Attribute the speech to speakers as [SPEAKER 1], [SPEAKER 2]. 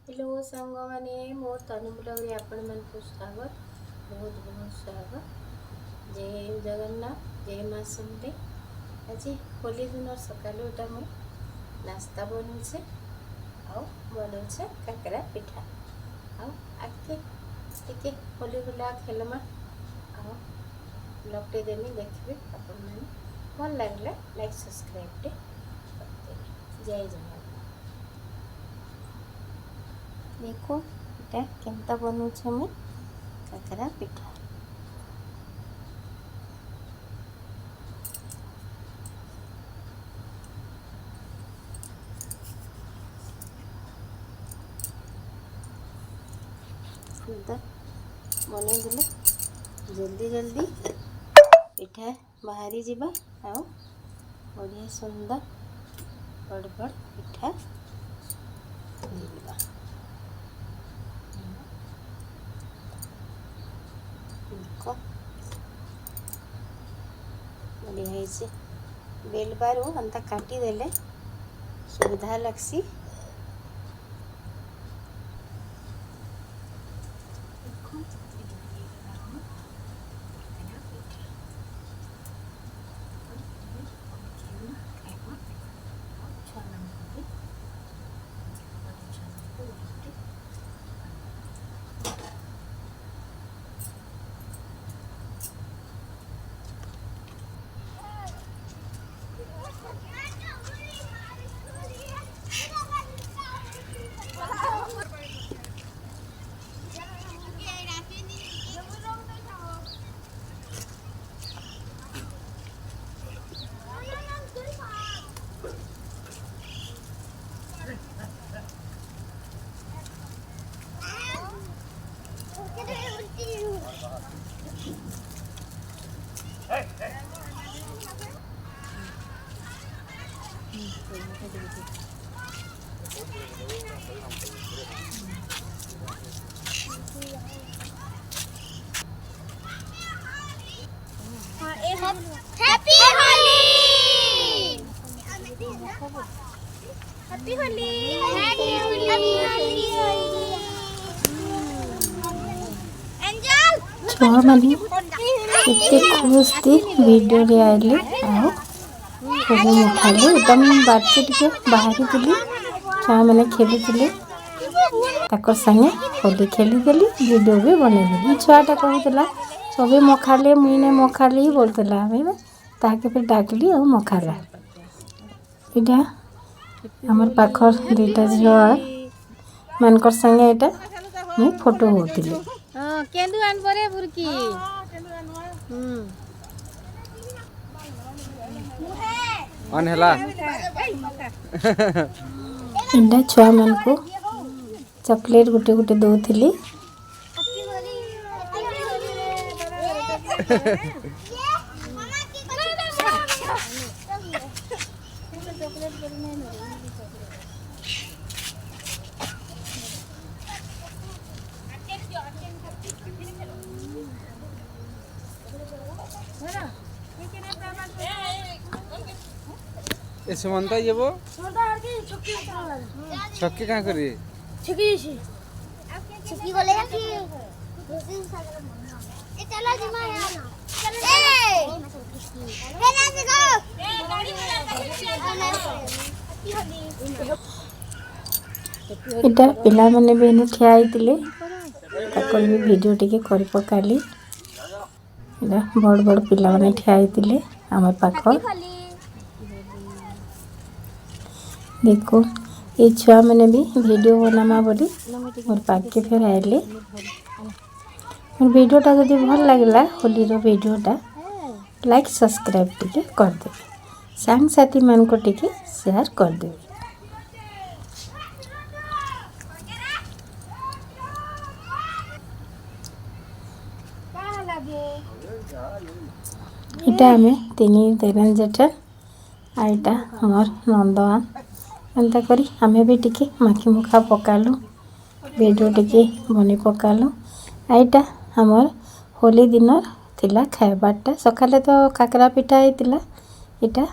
[SPEAKER 1] Hello सांग मैंने मो तनु ब्लॉग आपण मन को स्वागत बहुत बहुत स्वागत। जय जगन्नाथ जय माँ समले। आज होली दिन सकालुटा मुझे नास्ता बनौचे बनौचे काकरा पिठा आगे टिके होली गुला खेलमा ब्लॉग टे देनी देखिए आपण मैंने भल लगे लाइक सब्सक्राइब टे जय जगन्नाथ। देखो इटा केमता बनौछे मुई काकरा पिठा। बने देले जल्दी जल्दी पिठा बाहरी जीवा आउ बढ़िया सुंदर बड़ बड़ पिठा मिलवा। बढ़िया है बेल बारू अंता काटी देले सुविधा लगसी।
[SPEAKER 2] Happy Holi happy Holi angel
[SPEAKER 1] छुआ माने इतने खुश थी वीडियो रे आइले आओ होली मुखाले एकदम बाटे टिके बाहरी दिली छुआ माने खेली दिले ताको संगे होली खेली देली वीडियो भी बने देली। छुआटा कहूतला सबे मखाले मुईने मखाले ही बोलतला हमें ताके फिर डाकली और मखाला इटा हमर पाखर दुईटा झियो मानकर संगे एटा मुई फोटो होतिले।
[SPEAKER 2] केंदु आन परे बुरकी
[SPEAKER 3] ऑन हैला
[SPEAKER 1] इंडा छुआ मन को चॉकलेट गुटे गुटे दउथिली।
[SPEAKER 3] ए सुमंता ये वो छक्के कहाँ करी
[SPEAKER 2] छुट्टी बोले कि ए चलो जी मां चलो ए ना से गो
[SPEAKER 1] इटा पिला माने बेनु ठिया आइतिले ताकर भी वीडियो टिके करि पकाली। इटा बड़ बड़ पिला माने ठिया आइतिले हमर पाखर देखो ये छुआ मैंने भी वीडियो बनामा बोली मोर पाके फिर आइले। मोर वीडियोटा जदि भल लागला होली रो वीडियोटा लाइक सब्सक्राइब टिके कर देबे सांग साथी मान को टिके शेयर कर देबे। इटा हमें तीन तेरन जेठा आईटा हमर नंदवान एंता करी हमें भी टिके माखी मुखा पकालु वीडियो टिके बनी पकालु। आईटा हमर होली दिन थिला खाइबाटा सकाले तो काकरा पिठा होइतिला इटा